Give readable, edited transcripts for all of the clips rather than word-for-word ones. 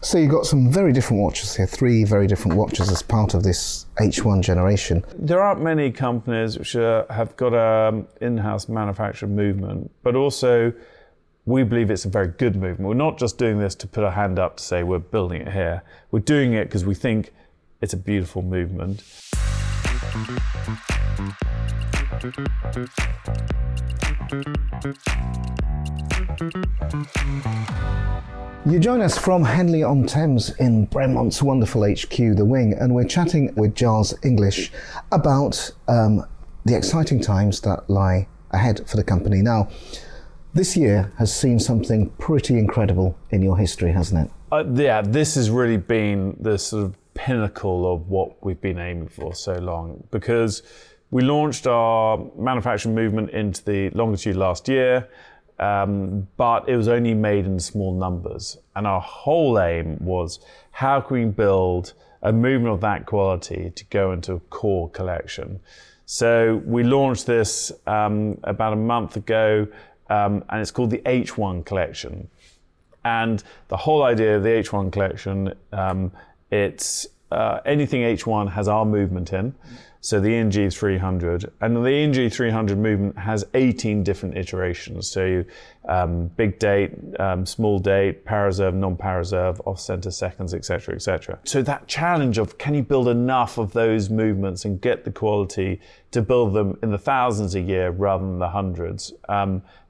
So you've got some very different watches here, 3 very different watches as part of this H1 generation. There aren't many companies which have got an in-house manufactured movement, but also we believe it's a very good movement. We're not just doing this to put a hand up to say we're building it here. We're doing it because we think it's a beautiful movement. You join us from Henley-on-Thames in Bremont's wonderful HQ, The Wing, and we're chatting with Giles English about the exciting times that lie ahead for the company. Now, this year has seen something pretty incredible in your history, hasn't it? Yeah, this has really been the sort of pinnacle of what we've been aiming for so long, because we launched our manufacturing movement into the longitude last year, but it was only made in small numbers. And our whole aim was, how can we build a movement of that quality to go into a core collection? So we launched this about a month ago, and it's called the H1 collection. And the whole idea of the H1 collection, it's anything H1 has our movement in. So the ENG 300, and the ENG 300 movement has 18 different iterations. So big date, small date, para reserve, non-para reserve, off-center seconds, etc., etc. So that challenge of, can you build enough of those movements and get the quality to build them in the thousands a year rather than the hundreds,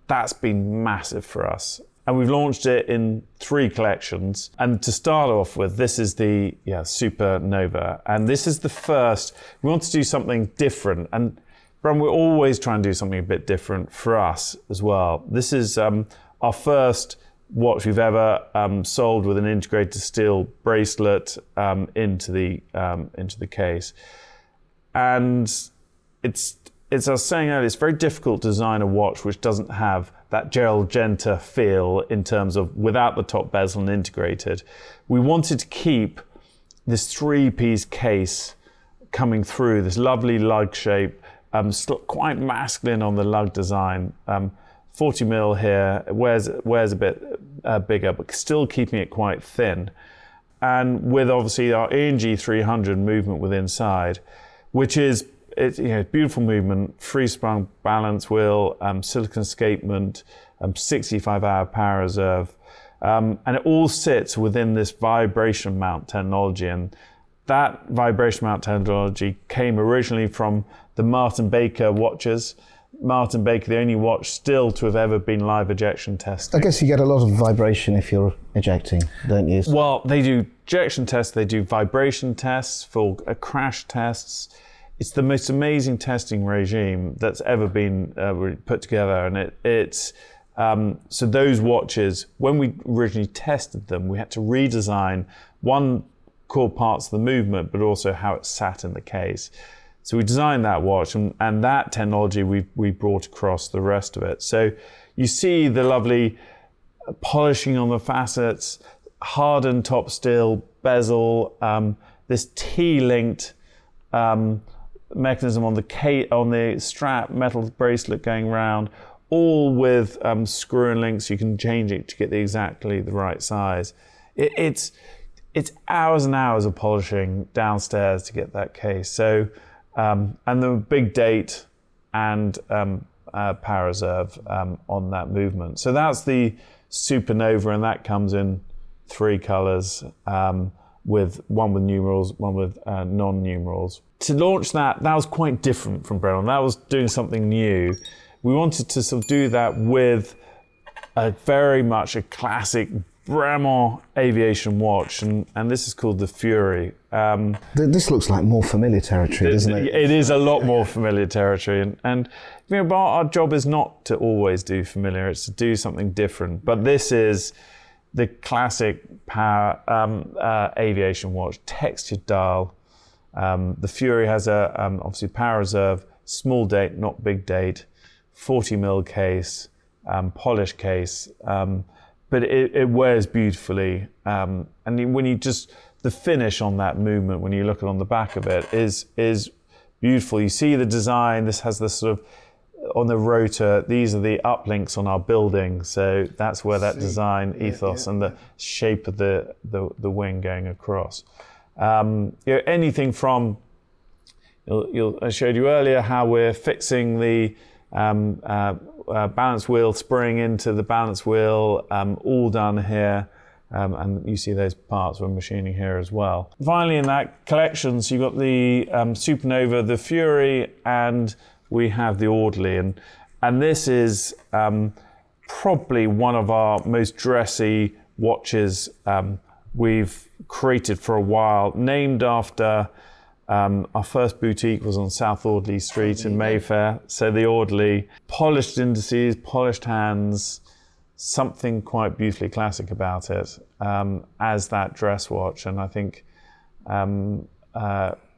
that's been massive for us. And we've launched it in 3 collections. And to start off with, this is the Supernova. And this is the first. We want to do something different. And Bram, we're always trying to do something a bit different for us as well. This is our first watch we've ever sold with an integrated steel bracelet into the case. And it's, as I was saying earlier, it's very difficult to design a watch which doesn't have that Gerald Genta feel in terms of without the top bezel and integrated. We wanted to keep this 3-piece case coming through, this lovely lug shape, quite masculine on the lug design, 40 mil here, it wears a bit bigger, but still keeping it quite thin. And with obviously our ENG 300 movement with inside, which is beautiful movement, free sprung balance wheel, silicon escapement, 65-hour power reserve, and it all sits within this vibration mount technology. And that vibration mount technology came originally from the Martin Baker watches. Martin Baker, the only watch still to have ever been live ejection tested. I guess you get a lot of vibration if you're ejecting, don't you? Well, they do ejection tests, they do vibration tests for crash tests. It's the most amazing testing regime that's ever been put together, and it's so those watches, when we originally tested them, we had to redesign one core parts of the movement, but also how it sat in the case. So we designed that watch, and that technology we brought across the rest of it. So you see the lovely polishing on the facets, hardened top steel bezel, this T-linked mechanism on the strap, metal bracelet going round, all with screw and links. You can change it to get exactly the right size. It's hours and hours of polishing downstairs to get that case. So and the big date and power reserve on that movement. So that's the Supernova, and that comes in 3 colors. With one with numerals, one with non-numerals. To launch that was quite different from Bremont. That was doing something new. We wanted to sort of do that with very much a classic Bremont aviation watch, and this is called the Fury. This looks like more familiar territory, doesn't it? It is a lot more familiar territory, and but our job is not to always do familiar, it's to do something different. But this is the classic power aviation watch, textured dial. The Fury has obviously power reserve, small date, not big date, 40 mil case, polished case, but it wears beautifully. And when you the finish on that movement, when you look on the back of it, is beautiful. You see the design. This has this sort of on the rotor, these are the uplinks on our building. So that's where that design ethos and the shape of the wing going across. Anything from, I showed you earlier how we're fixing the balance wheel spring into the balance wheel, all done here. And you see those parts we're machining here as well. Finally, in that collection, so you've got the Supernova, the Fury, and we have the Audley. And this is probably one of our most dressy watches we've created for a while, named after our first boutique was on South Audley Street in Mayfair. So the Audley, polished indices, polished hands, something quite beautifully classic about it as that dress watch. And I think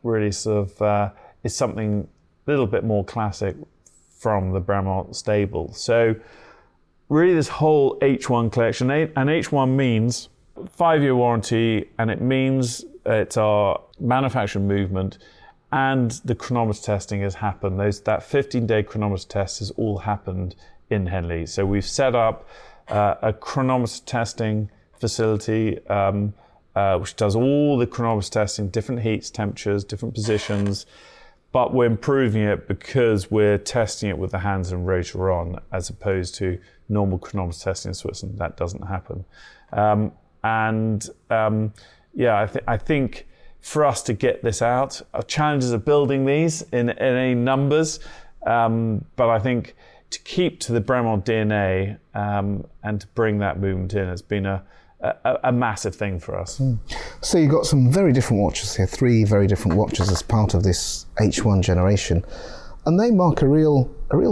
really sort of is something a little bit more classic from the Bremont stable. So really this whole H1 collection, and H1 means 5-year warranty, and it means it's our manufacturing movement, and the chronometer testing has happened. That 15-day chronometer test has all happened in Henley. So we've set up a chronometer testing facility which does all the chronometer testing, different heats, temperatures, different positions, but we're improving it because we're testing it with the hands and rotor on, as opposed to normal chronometer testing in Switzerland. That doesn't happen. I think for us to get this out, our challenges are building these in any numbers, but I think to keep to the Bremont DNA and to bring that movement in has been a massive thing for us. So you've got some very different watches here, 3 very different watches as part of this H1 generation, and they mark a real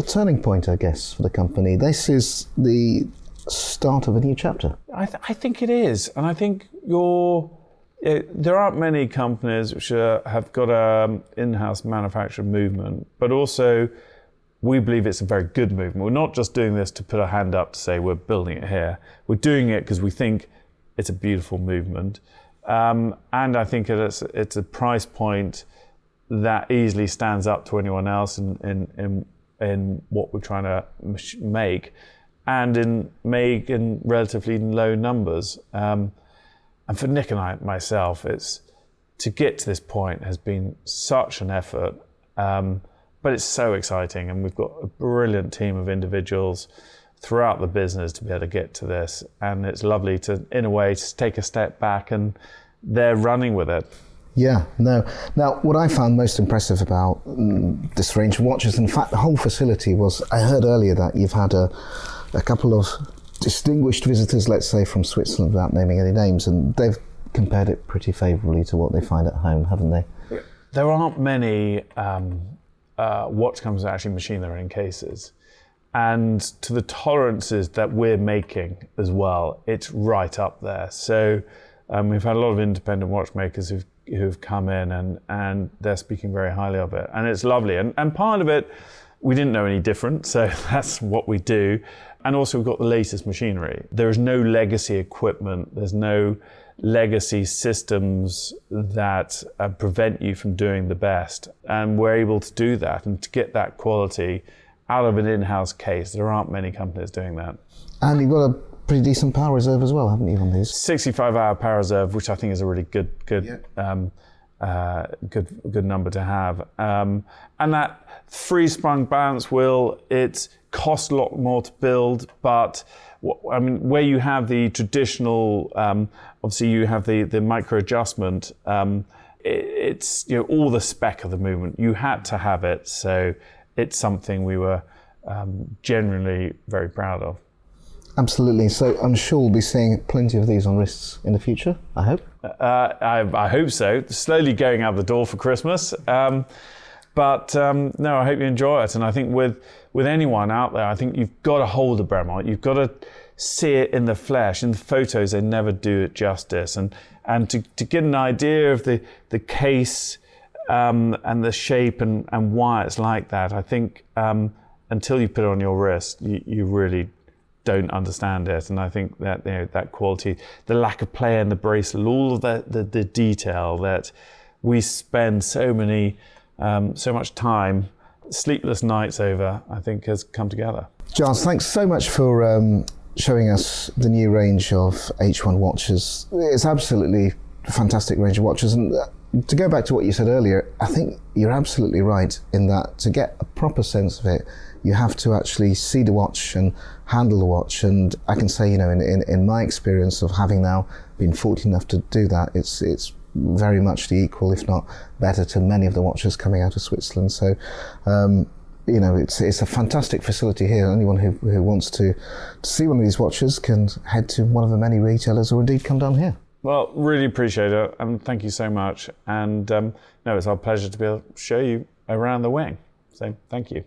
turning point, I guess, for the company. This is the start of a new chapter. I think it is, and I think there aren't many companies which have got an in-house manufacturing movement, but also we believe it's a very good movement. We're not just doing this to put a hand up to say we're building it here. We're doing it because we think it's a beautiful movement, and I think it's a price point that easily stands up to anyone else in what we're trying to make, and in relatively low numbers. And for Nick and myself, it's to get to this point has been such an effort, but it's so exciting, and we've got a brilliant team of individuals throughout the business to be able to get to this, and it's lovely to, in a way, to take a step back, and they're running with it. Yeah, no. Now, what I found most impressive about this range of watches, in fact, the whole facility was, I heard earlier that you've had a couple of distinguished visitors, let's say, from Switzerland, without naming any names, and they've compared it pretty favourably to what they find at home, haven't they? There aren't many watch companies that actually machine their own cases. And to the tolerances that we're making as well, it's right up there. So we've had a lot of independent watchmakers who've come in and they're speaking very highly of it. And it's lovely. And part of it, we didn't know any different, so that's what we do. And also we've got the latest machinery. There is no legacy equipment. There's no legacy systems that prevent you from doing the best. And we're able to do that and to get that quality out of an in-house case. There aren't many companies doing that. And you've got a pretty decent power reserve as well, haven't you, on these? 65-hour power reserve, which I think is a really good number to have. And that free-sprung balance wheel, it costs a lot more to build, but where you have the traditional, obviously you have the micro adjustment. It's all the spec of the movement. You had to have it, so it's something we were genuinely very proud of. Absolutely. So I'm sure we'll be seeing plenty of these on wrists in the future, I hope. I hope so. Slowly going out the door for Christmas. No, I hope you enjoy it. And I think with anyone out there, I think you've got to hold a Bremont. You've got to see it in the flesh. In the photos, they never do it justice. And to get an idea of the case and the shape and why it's like that, I think until you put it on your wrist, you really don't understand it. And I think that that quality, the lack of play in the bracelet, all of the detail that we spend so much time sleepless nights over, I think, has come together. Giles, thanks so much for showing us the new range of H1 watches. It's absolutely a fantastic range of watches. And to go back to what you said earlier, I think you're absolutely right in that to get a proper sense of it, you have to actually see the watch and handle the watch. And I can say, in my experience of having now been fortunate enough to do that, it's very much the equal, if not better, to many of the watches coming out of Switzerland. So, it's a fantastic facility here. Anyone who wants to see one of these watches can head to one of the many retailers or indeed come down here. Well, really appreciate it, and thank you so much. And it's our pleasure to be able to show you around the wing. So thank you.